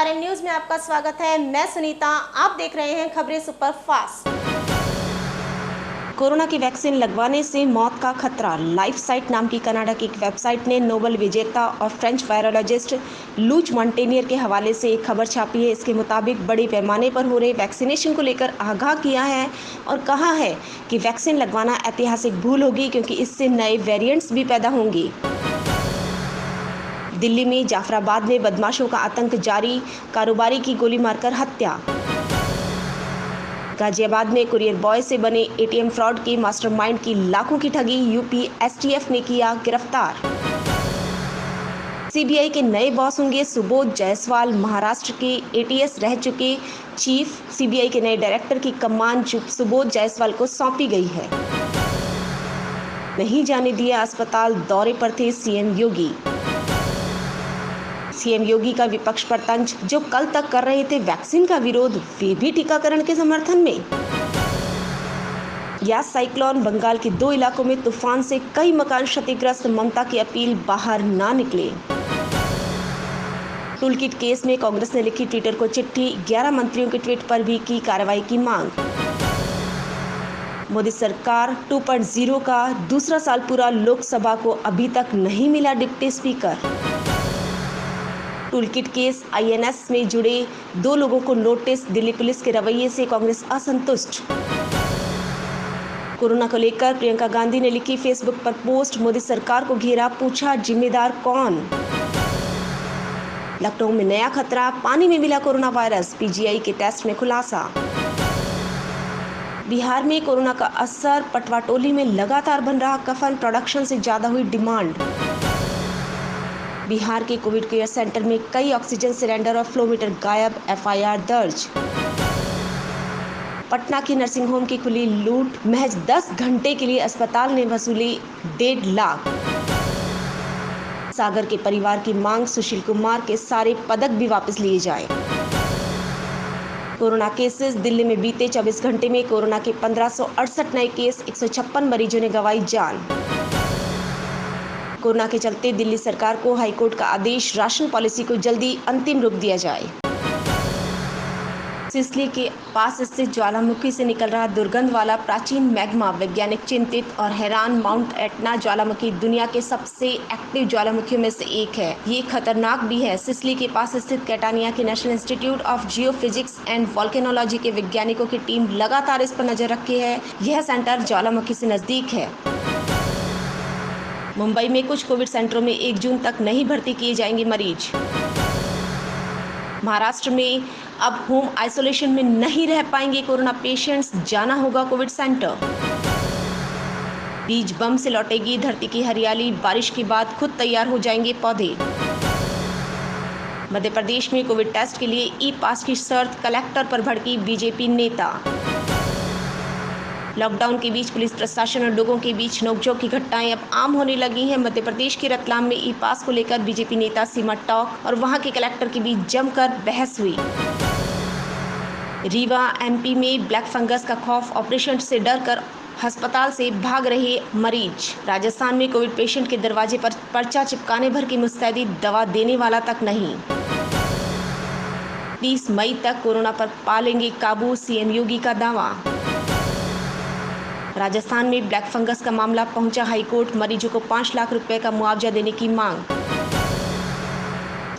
RN news में आपका स्वागत है। मैं सुनीता, आप देख रहे हैं खबरें सुपर फास्ट। कोरोना की वैक्सीन लगवाने से मौत का खतरा। लाइफ साइट नाम की कनाडा की एक वेबसाइट ने नोबेल विजेता और फ्रेंच वायरोलॉजिस्ट लूच मॉन्टेनियर के हवाले से एक खबर छापी है। इसके मुताबिक बड़े पैमाने पर हो रहे वैक्सीनेशन को लेकर आगाह किया है और कहा है कि वैक्सीन लगवाना ऐतिहासिक भूल होगी क्योंकि इससे नए वेरिएंट्स भी पैदा होंगे। दिल्ली में जाफराबाद में बदमाशों का आतंक जारी, कारोबारी की गोली मारकर हत्या। गाजियाबाद में कुरियर बॉय से बने एटीएम फ्रॉड के मास्टरमाइंड की लाखों की ठगी यूपी एसटीएफ ने किया गिरफ्तार। सीबीआई के नए बॉस होंगे सुबोध जायसवाल। महाराष्ट्र के एटीएस रह चुके चीफ सीबीआई के नए डायरेक्टर की कमान सुबोध जायसवाल को सौंपी गई है। नहीं जाने दिया अस्पताल, दौरे पर थे सीएम योगी। सीएम योगी का विपक्ष पर तंज, जो कल तक कर रहे थे वैक्सीन का विरोध, वे भी टीकाकरण के समर्थन में। यास साइक्लोन, बंगाल के 2 इलाकों में तूफान से कई मकान क्षतिग्रस्त। ममता की अपील, बाहर ना निकले। टूलकिट केस में कांग्रेस ने लिखी ट्विटर को चिट्ठी, 11 मंत्रियों के ट्वीट पर भी की कार्रवाई की मांग। मोदी सरकार 2.0 का दूसरा साल पूरा, लोकसभा को अभी तक नहीं मिला deputy speaker. Toolkit case, INS में जुड़े 2 लोगों को नोटिस, दिल्ली पुलिस के रवैये से कांग्रेस असंतुष्ट। कोरोना को लेकर प्रियंका गांधी ने लिखी फेसबुक पर पोस्ट, मोदी सरकार को घेरा, पूछा जिम्मेदार कौन। लखनऊ में नया खतरा, पानी में मिला कोरोना वायरस, पीजीआई के टेस्ट में खुलासा। बिहार में कोरोना का असर, पटवाटोली में लगातार बन रहा कफन, प्रोडक्शन से ज्यादा हुई डिमांड। बिहार के कोविड केयर सेंटर में कई ऑक्सीजन सिलेंडर और फ्लोमीटर गायब, एफआईआर दर्ज। पटना की नर्सिंग होम की खुली लूट, महज 10 घंटे के लिए अस्पताल ने वसूली 1.5 लाख। सागर के परिवार की मांग, सुशील कुमार के सारे पदक भी वापस लिए जाएं। कोरोना केसेस, दिल्ली में बीते 24 घंटे में कोरोना के 1568 नए केस, 156 मरीजों ने गंवाई जान। कोरोना के चलते दिल्ली सरकार को हाईकोर्ट का आदेश, राशन पॉलिसी को जल्दी अंतिम रूप दिया जाए। सिसली के पास स्थित ज्वालामुखी से निकल रहा दुर्गंध वाला प्राचीन मैग्मा, वैज्ञानिक चिंतित और हैरान। माउंट एटना ज्वालामुखी दुनिया के सबसे एक्टिव ज्वालामुखियों में से एक है। ये खतरनाक भी है। सिसली के पास स्थित कैटानिया के national institute of geophysics and volcanology के वैज्ञानिकों की टीम लगातार इस पर नजर रखी है। यह सेंटर ज्वालामुखी से नजदीक है। मुंबई में कुछ कोविड सेंटरों में 1 जून तक नहीं भर्ती किए जाएंगे मरीज। महाराष्ट्र में अब होम आइसोलेशन में नहीं रह पाएंगे कोरोना पेशेंट्स, जाना होगा कोविड सेंटर। बीज बम से लौटेगी धरती की हरियाली, बारिश के बाद खुद तैयार हो जाएंगे पौधे। मध्य प्रदेश में कोविड टेस्ट के लिए ई पास की शर्त, कलेक्टर पर भड़की बीजेपी नेता। लॉकडाउन के बीच पुलिस प्रशासन और लोगों के बीच नोकझोंक की घटनाएं अब आम होने लगी हैं। मध्य प्रदेश के रतलाम में ई पास को लेकर बीजेपी नेता सीमा टॉक और वहां के कलेक्टर के बीच जमकर बहस हुई। रीवा एमपी में ब्लैक फंगस का खौफ, ऑपरेशन से डरकर अस्पताल से भाग रहे मरीज। राजस्थान में कोविड पेशेंट के दरवाजे पर पर्चा चिपकाने भर की मुस्तैदी, दवा देने वाला तक नहीं। 30 मई तक कोरोना पर पालेंगे काबू, सीएम योगी का दावा। राजस्थान में ब्लैक फंगस का मामला पहुंचा हाईकोर्ट, मरीजों को 5 लाख रुपए का मुआवजा देने की मांग।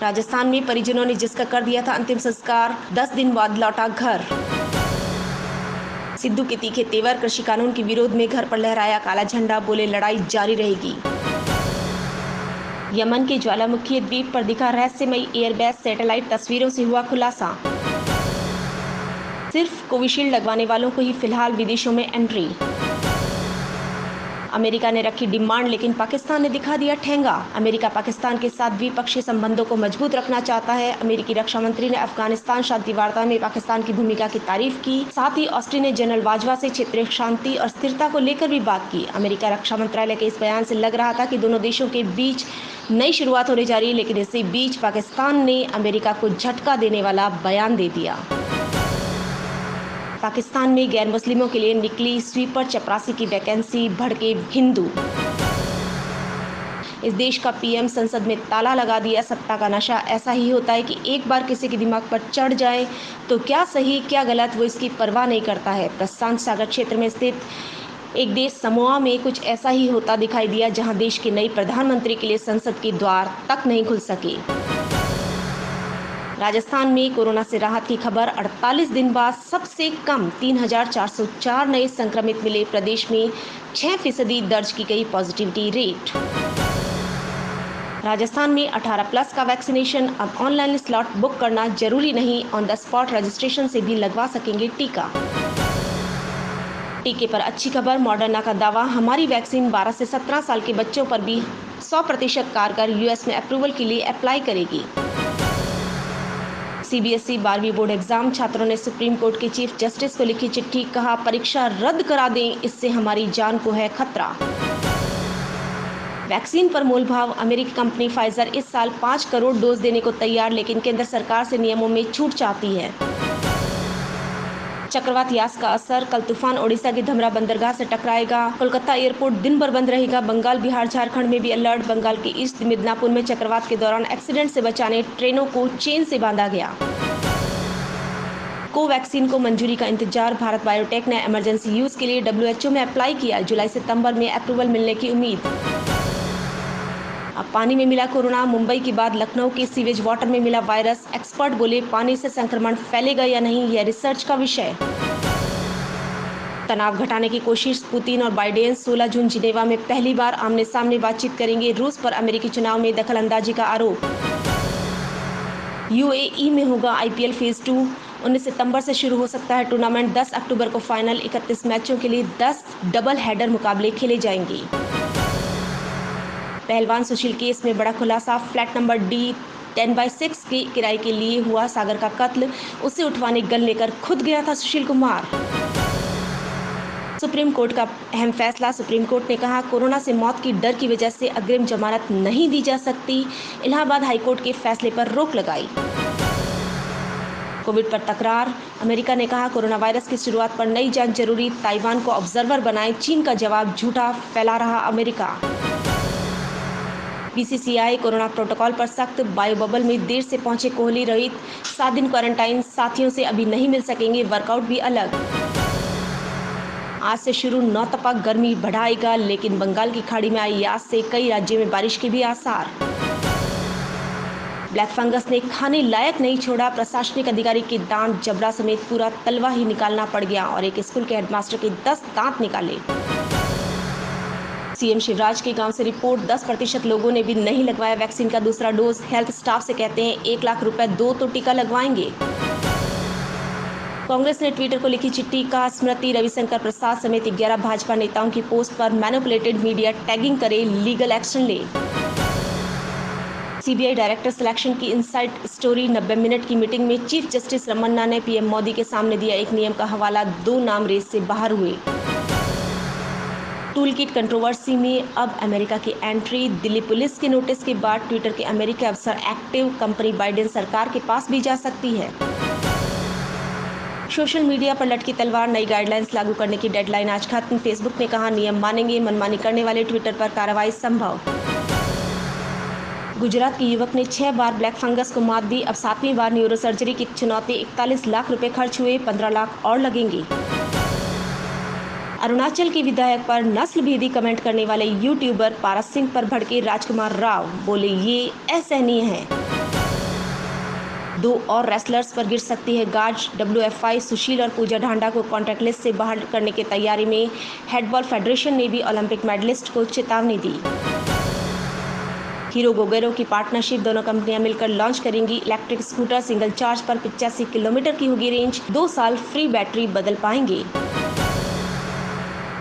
राजस्थान में परिजनों ने जिसका कर दिया था अंतिम संस्कार, 10 दिन बाद लौटा घर। सिद्धू के तीखे तेवर, कृषि कानून के विरोध में घर पर लहराया काला झंडा, बोले लड़ाई जारी रहेगी। यमन के ज्वालामुखी द्वीप पर दिखा रहस्यमयी एयरबेस, सैटेलाइट तस्वीरों से हुआ खुलासा। सिर्फ कोविशील्ड लगवाने वालों को ही फिलहाल विदेशों में एंट्री। अमेरिका ने रखी डिमांड लेकिन पाकिस्तान ने दिखा दिया ठेंगा। अमेरिका पाकिस्तान के साथ द्विपक्षीय संबंधों को मजबूत रखना चाहता है। अमेरिकी रक्षा मंत्री ने अफगानिस्तान शांति वार्ता में पाकिस्तान की भूमिका की तारीफ की। साथ ही ऑस्टिन ने जनरल बाजवा से क्षेत्रीय शांति और स्थिरता को लेकर भी बात की। अमेरिका रक्षा मंत्रालय के इस बयान से लग रहा था कि दोनों देशों के बीच नई शुरुआत होने जा रही है, लेकिन इसी बीच पाकिस्तान ने अमेरिका को झटका देने वाला बयान दे दिया। पाकिस्तान में गैर मुस्लिमों के लिए निकली स्वीपर चपरासी की वैकेंसी, भड़के हिंदू। इस देश का पीएम संसद में ताला लगा दिया। सत्ता का नशा ऐसा ही होता है कि एक बार किसी के दिमाग पर चढ़ जाए तो क्या सही क्या गलत वो इसकी परवाह नहीं करता है। प्रशांत सागर क्षेत्र में स्थित एक देश समोआ में कुछ ऐसा ही होता दिखाई दिया, जहां देश के नए प्रधानमंत्री के लिए संसद के द्वार तक नहीं खुल सके। राजस्थान में कोरोना से राहत की खबर। 48 दिन बाद सबसे कम 3,404 नए संक्रमित मिले। प्रदेश में 6% दर्ज की गई पॉजिटिविटी रेट। राजस्थान में 18 प्लस का वैक्सीनेशन। अब ऑनलाइन स्लॉट बुक करना जरूरी नहीं, ऑन द स्पॉट रजिस्ट्रेशन से भी लगवा सकेंगे टीका। टीके पर अच्छी खबर। मॉडर्ना का दावा, हमारी वैक्सीन 12 से 17 साल के बच्चों पर भी 100% कारगर। यूएस में अप्रूवल के लिए अप्लाई करेगी। सीबीएसई 12वीं बोर्ड एग्जाम। छात्रों ने सुप्रीम कोर्ट के चीफ जस्टिस को लिखी चिट्ठी। कहा, परीक्षा रद्द करा दें, इससे हमारी जान को है खतरा। वैक्सीन पर मोलभाव। अमेरिकी कंपनी फाइजर इस साल 5 करोड़ डोज देने को तैयार, लेकिन केंद्र सरकार से नियमों में छूट चाहती है। चक्रवात यास का असर। कल तूफान ओडिशा की धमरा बंदरगाह से टकराएगा। कोलकाता एयरपोर्ट दिन भर बंद रहेगा। बंगाल, बिहार, झारखंड में भी अलर्ट। बंगाल के ईस्ट मिदनापुर में चक्रवात के दौरान एक्सीडेंट से बचाने ट्रेनों को चेन से बांधा गया। कोवैक्सीन को मंजूरी का इंतजार। भारत बायोटेक ने इमरजेंसी यूज के लिए डब्ल्यूएचओ में अप्लाई किया। जुलाई-सितंबर में अप्रूवल मिलने की उम्मीद। अब पानी में मिला कोरोना। मुंबई के बाद लखनऊ के सीवेज वाटर में मिला वायरस। एक्सपर्ट बोले, पानी से संक्रमण फैलेगा या नहीं, यह रिसर्च का विषय। तनाव घटाने की कोशिश। पुतिन और बाइडेन 16 जून जिनेवा में पहली बार आमने सामने बातचीत करेंगे। रूस पर अमेरिकी चुनाव में दखलंदाजी का आरोप। यूएई में होगा आईपीएल फेज 2। 19 सितंबर से शुरू हो सकता है टूर्नामेंट। 10 अक्टूबर को फाइनल। 31 मैचों के लिए 10 डबल हेडर मुकाबले खेले जाएंगे। पहलवान सुशील केस में बड़ा खुलासा। फ्लैट नंबर डी 10/6 के किराए के लिए हुआ सागर का कत्ल। उसे उठवाने गन लेकर खुद गया था सुशील कुमार। सुप्रीम कोर्ट का अहम फैसला। सुप्रीम कोर्ट ने कहा, कोरोना से मौत की डर की वजह से अग्रिम जमानत नहीं दी जा सकती। इलाहाबाद हाईकोर्ट के फैसले पर रोक लगाई। कोविड पर तकरार। अमेरिका ने कहा, कोरोना वायरस की शुरुआत पर नई जांच जरूरी। ताइवान को ऑब्जर्वर बनाए। चीन का जवाब झूठा फैला रहा अमेरिका। बीसीसीआई कोरोना प्रोटोकॉल पर सख्त। बायो बबल में देर से पहुंचे कोहली, रोहित 7 दिन क्वारंटाइन। साथियों से अभी नहीं मिल सकेंगे, वर्कआउट भी अलग। आज से शुरू नौतपा गर्मी बढ़ाएगा, लेकिन बंगाल की खाड़ी में आई यास से कई राज्यों में बारिश के भी आसार। ब्लैक फंगस ने खाने लायक नहीं छोड़ा। प्रशासनिक अधिकारी के दांत, जबड़ा समेत पूरा तलवा ही निकालना पड़ गया और एक स्कूल के हेडमास्टर के 10 दांत निकाले। सीएम शिवराज के गांव से रिपोर्ट। 10% लोगों ने भी नहीं लगवाया वैक्सीन का दूसरा डोज। हेल्थ स्टाफ से कहते हैं 1 लाख रुपए दो तो टीका लगवाएंगे। कांग्रेस ने ट्विटर को लिखी चिट्ठी। कहा, स्मृति, रविशंकर प्रसाद समेत 11 भाजपा नेताओं की पोस्ट पर मैनिपुलेटेड मीडिया टैगिंग करे, लीगल एक्शन ले। सीबीआई डायरेक्टर सिलेक्शन की इनसाइड स्टोरी। 90 मिनट की मीटिंग में चीफ जस्टिस रमन्ना ने पीएम मोदी के सामने दिया एक नियम का हवाला। 2 नाम रेस से बाहर हुए। टूल किट कंट्रोवर्सी में अब अमेरिका की एंट्री। दिल्ली पुलिस के नोटिस के बाद ट्विटर के अमेरिकी अफसर एक्टिव। कंपनी बाइडेन सरकार के पास भी जा सकती है। सोशल मीडिया पर लटकी तलवार। नई गाइडलाइंस लागू करने की डेडलाइन आज खत्म। फेसबुक ने कहा, नियम मानेंगे, मनमानी करने वाले ट्विटर पर कार्रवाई संभव। गुजरात के युवक ने 6 बार ब्लैक फंगस को मात दी। अब 7वीं बार न्यूरो सर्जरी की चुनौती। 41 लाख रुपए खर्च हुए, 15 लाख और लगेंगे। अरुणाचल के विधायक पर नस्ल भेदी कमेंट करने वाले यूट्यूबर पारस सिंह पर भड़के राजकुमार राव। बोले, ये असहनीय है। 2 और रेसलर्स पर गिर सकती है गाज। WFI सुशील और पूजा ढांडा को कॉन्ट्रैक्ट लिस्ट से बाहर करने की तैयारी में। हैंडबॉल फेडरेशन ने भी ओलंपिक मेडलिस्ट को चेतावनी दी। हीरो गोगेरो की पार्टनरशिप। दोनों कंपनियां मिलकर लॉन्च करेंगी इलेक्ट्रिक स्कूटर। सिंगल चार्ज पर 85 किलोमीटर की होगी रेंज। 2 साल फ्री बैटरी बदल पाएंगे।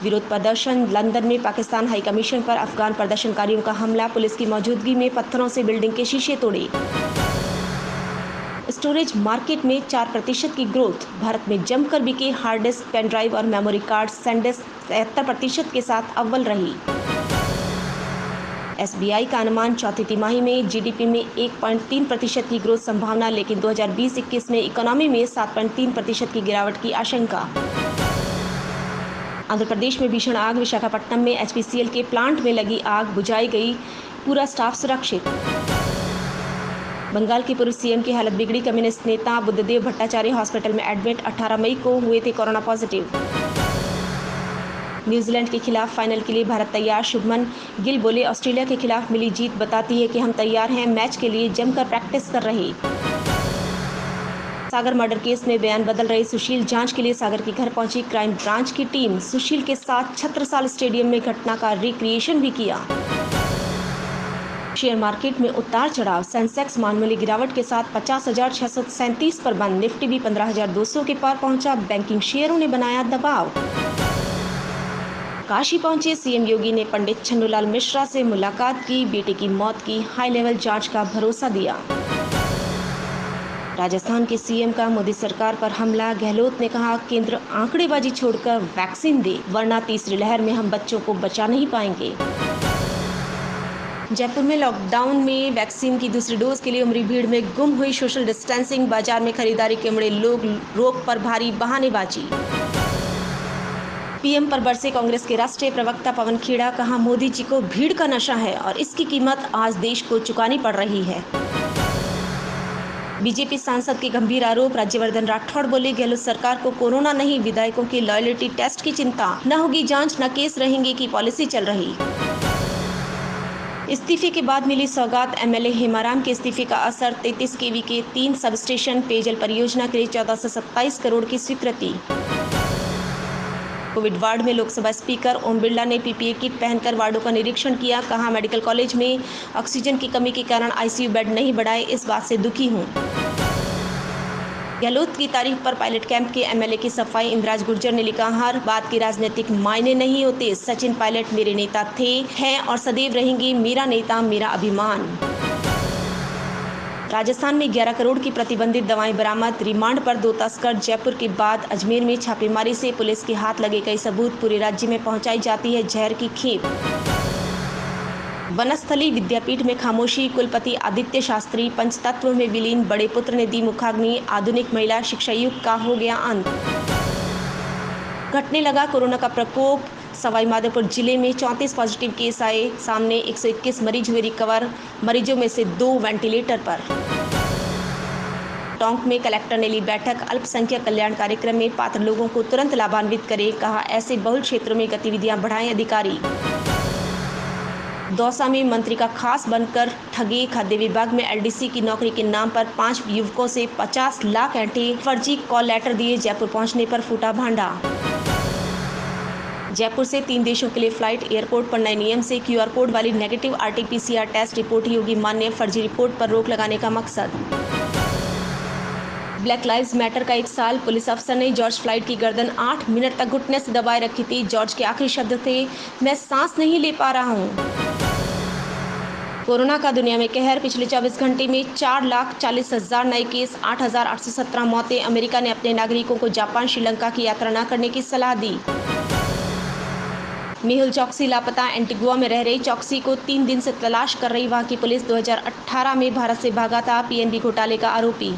विरोध प्रदर्शन। लंदन में पाकिस्तान हाई कमीशन पर अफगान प्रदर्शनकारियों का हमला। पुलिस की मौजूदगी में पत्थरों से बिल्डिंग के शीशे तोड़े। स्टोरेज मार्केट में 4% की ग्रोथ। भारत में जमकर बिके हार्ड डिस्क, पेन ड्राइव और मेमोरी कार्ड। सैनडिस्क 73% के साथ अव्वल रही। एसबीआई का अनुमान, चौथी तिमाही में जीडीपी में 1.3% की ग्रोथ संभावना, लेकिन 2020-21 में इकोनॉमी में 7.3% की गिरावट की आशंका। आंध्र प्रदेश में भीषण आग, विशाखापट्टनम में एचपीसीएल के प्लांट में लगी आग बुझाई गई, पूरा स्टाफ सुरक्षित। बंगाल के पूर्व सीएम की हालत बिगड़ी, कम्युनिस्ट नेता बुद्धदेव भट्टाचार्य हॉस्पिटल में एडमिट, 18 मई को हुए थे कोरोना पॉजिटिव। न्यूजीलैंड के खिलाफ फाइनल के लिए भारत तैयार, शुभमन गिल बोले ऑस्ट्रेलिया के खिलाफ मिली जीत बताती है कि हम तैयार हैं, मैच के लिए जमकर प्रैक्टिस कर रहे। सागर मर्डर केस में बयान बदल रहे सुशील, जांच के लिए सागर के घर पहुंची क्राइम ब्रांच की टीम, सुशील के साथ छत्रसाल स्टेडियम में घटना का रिक्रिएशन भी किया। शेयर मार्केट में उतार चढ़ाव, सेंसेक्स मामूली गिरावट के साथ 50,637 पर बंद, निफ्टी भी 15,200 के पार पहुंचा, बैंकिंग शेयरों ने बनाया दबाव। काशी पहुंचे सीएम योगी ने पंडित छन्नूलाल मिश्रा से मुलाकात की, बेटे की मौत की हाई लेवल जांच का भरोसा दिया। राजस्थान के सीएम का मोदी सरकार पर हमला, गहलोत ने कहा केंद्र आंकड़ेबाजी छोड़कर वैक्सीन दे, वरना तीसरी लहर में हम बच्चों को बचा नहीं पाएंगे। जयपुर में लॉकडाउन में वैक्सीन की दूसरी डोज के लिए उमड़ी भीड़ में गुम हुई सोशल डिस्टेंसिंग, बाजार में खरीदारी के उमड़े लोग, रोक पर भारी बहानेबाजी। पीएम पर बरसे कांग्रेस के राष्ट्रीय प्रवक्ता पवन खेड़ा, कहा मोदी जी को भीड़ का नशा है और इसकी कीमत आज देश को चुकानी पड़ रही है। बीजेपी सांसद के गंभीर आरोप, राज्यवर्धन राठौड़ बोले गहलोत सरकार को कोरोना नहीं विधायकों के लॉयल्टी टेस्ट की चिंता, न होगी जांच न केस रहेंगे की पॉलिसी चल रही। इस्तीफे के बाद मिली सौगात, एमएलए हेमाराम के इस्तीफे का असर, 33 केवी के 3 सबस्टेशन, पेयजल परियोजना के लिए 1427 करोड़ की स्वीकृति। कोविड वार्ड में लोकसभा स्पीकर ओम बिरला ने पीपीई किट पहनकर वार्डों का निरीक्षण किया, कहा मेडिकल कॉलेज में ऑक्सीजन की कमी के कारण आईसीयू बेड नहीं बढ़ाए, इस बात से दुखी हूं। गहलोत की तारीफ पर पायलट कैंप के एमएलए की सफाई, इंद्राज गुर्जर ने लिखा हर बात के राजनीतिक मायने नहीं होते, सचिन पायलट मेरे नेता थे, हैं और सदैव रहेंगे, मेरा नेता मेरा अभिमान। राजस्थान में 11 करोड़ की प्रतिबंधित दवाएं बरामद, रिमांड पर 2 तस्कर, जयपुर के बाद अजमेर में छापेमारी से पुलिस के हाथ लगे कई सबूत, पूरे राज्य में पहुंचाई जाती है जहर की खेप। वनस्थली विद्यापीठ में खामोशी, कुलपति आदित्य शास्त्री पंचतत्व में विलीन, बड़े पुत्र ने दी मुखाग्नि, आधुनिक महिला शिक्षा युग का हो गया अंत। घटने लगा कोरोना का प्रकोप, सवाई माधोपुर जिले में 34 पॉजिटिव केस आए सामने, 121 मरीज हुए रिकवर, मरीजों में से 2 वेंटिलेटर पर। टोंक में कलेक्टर ने ली बैठक, अल्पसंख्यक कल्याण कार्यक्रम में पात्र लोगों को तुरंत लाभान्वित करें, कहा ऐसे बहुल क्षेत्रों में गतिविधियां बढ़ाएं अधिकारी। दौसा में मंत्री का खास बनकर ठगे, खाद्य विभाग में एलडीसी की नौकरी के नाम पर 5 युवकों से 50 लाख ऐंठे, फर्जी कॉल लेटर दिए, जयपुर पहुंचने पर फूटा भांडा। जयपुर से 3 देशों के लिए फ्लाइट, एयरपोर्ट पर नए नियम से क्यूआर कोड वाली नेगेटिव आरटीपीसीआर टेस्ट रिपोर्ट ही होगी मान्य, फर्जी रिपोर्ट पर रोक लगाने का मकसद। ब्लैक लाइव्स मैटर का 1 साल, पुलिस अफसर ने जॉर्ज फ्लाइड की गर्दन 8 मिनट तक घुटने से दबाए रखी थी, जॉर्ज के आखिरी शब्द थे मैं सांस नहीं ले पा रहा हूं। कोरोना का दुनिया में कहर, पिछले 24 घंटे में 4,40,000 नए केस, 8,817 मौतें। अमेरिका ने अपने नागरिकों को जापान श्रीलंका की यात्रा न करने की सलाह दी। मेहुल चौकसी लापता, एंटीगुआ में रह रही चौकसी को 3 दिन से तलाश कर रही वहां की पुलिस, 2018 में भारत से भागा था, पीएनबी घोटाले का आरोपी।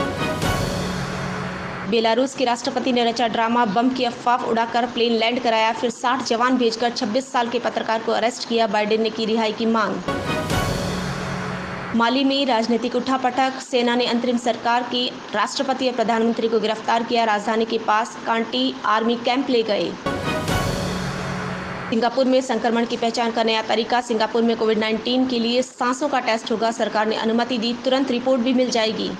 बेलारूस के राष्ट्रपति ने रचा ड्रामा, बम की अफवाह उड़ाकर प्लेन लैंड कराया, फिर 60 जवान भेजकर 26 साल के पत्रकार को अरेस्ट किया, बाइडेन ने की रिहाई की मांग। माली में राजनीतिक उठापटक, सेना ने अंतरिम सरकार के राष्ट्रपति और प्रधानमंत्री को गिरफ्तार किया, राजधानी के पास कांटी आर्मी कैंप ले गए। सिंगापुर में संक्रमण की पहचान का नया तरीका, सिंगापुर में कोविड-19 के लिए सांसों का टेस्ट होगा, सरकार ने अनुमति दी, तुरंत रिपोर्ट भी मिल जाएगी।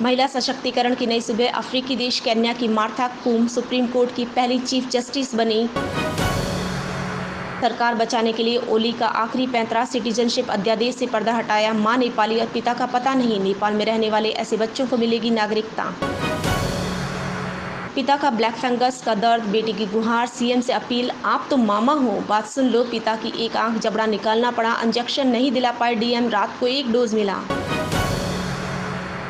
महिला सशक्तिकरण की नई सुबह, अफ्रीकी देश केन्या की मार्था कूम सुप्रीम कोर्ट की पहली चीफ जस्टिस बनी। सरकार बचाने के लिए ओली का आखिरी पैंतरा, सिटीजनशिप अध्यादेश से पर्दा हटाया, मां नेपाली और पिता का पता नहीं, नेपाल में रहने वाले ऐसे बच्चों को मिलेगी नागरिकता। पिता का ब्लैक फंगस का दर्द, बेटी की गुहार, सीएम से अपील आप तो मामा हो, बात सुन लो, पिता की एक आंख जबड़ा निकालना पड़ा, इंजेक्शन नहीं दिला पाए डीएम, रात को 1 डोज मिला।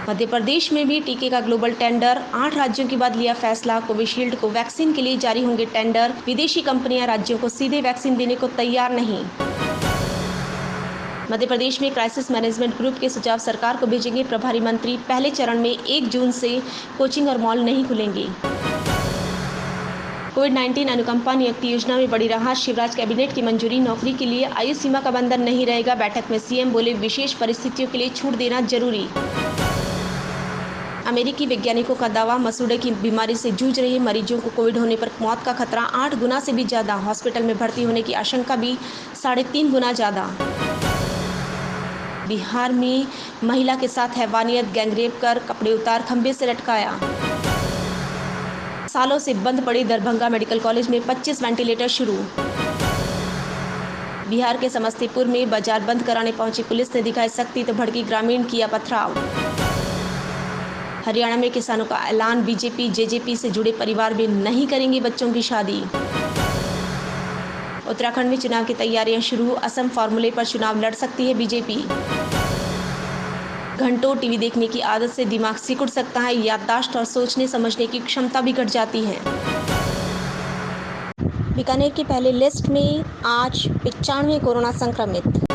मध्य प्रदेश में भी टीके का ग्लोबल टेंडर, 8 राज्यों के बाद लिया फैसला, कोविशील्ड को वैक्सीन के लिए जारी होंगे टेंडर, विदेशी कंपनियां राज्यों को सीधे वैक्सीन देने को तैयार नहीं। मध्य प्रदेश में क्राइसिस मैनेजमेंट ग्रुप के सुझाव सरकार को भेजेंगे प्रभारी मंत्री, पहले चरण में 1 जून से कोचिंग और मॉल नहीं खुलेंगे। कोविड-19 अनुकंपा नियुक्ति योजना में बड़ी राहत, शिवराज कैबिनेट की मंजूरी, नौकरी के लिए आयु सीमा का बंधन नहीं रहेगा। बैठक में सीएम बोले, विशेष परिस्थितियों के लिए छूट देना जरूरी। अमेरिकी वैज्ञानिकों का दावा, मसूड़े की बीमारी से जूझ रहे मरीजों को कोविड होने पर मौत का खतरा 8 गुना से भी ज़्यादा। हॉस्पिटल में भर्ती होने की आशंका भी 3.5 गुना ज़्यादा। बिहार में महिला के साथ हैवानियत, गैंगरेप कर कपड़े उतार खंभे से लटकाया। सालों से बंद पड़े दरभंगा मेडिकल कॉलेज में 25 वेंटिलेटर शुरू। बिहार के समस्तीपुर में बाजार बंद कराने पहुंची पुलिस ने दिखाई सख्ती तो भड़की ग्रामीण, किया पथराव। हरियाणा में किसानों का ऐलान, बीजेपी जेजेपी से जुड़े परिवार भी नहीं करेंगे बच्चों की शादी। उत्तराखंड में चुनाव की तैयारियां शुरू, असम फॉर्मूले पर चुनाव लड़ सकती है बीजेपी। घंटों टीवी देखने की आदत से दिमाग सिकुड़ सकता है, याददाश्त और सोचने समझने की क्षमता भी घट जाती है। बीकानेर की पहली लिस्ट में आज 95 कोरोना संक्रमित।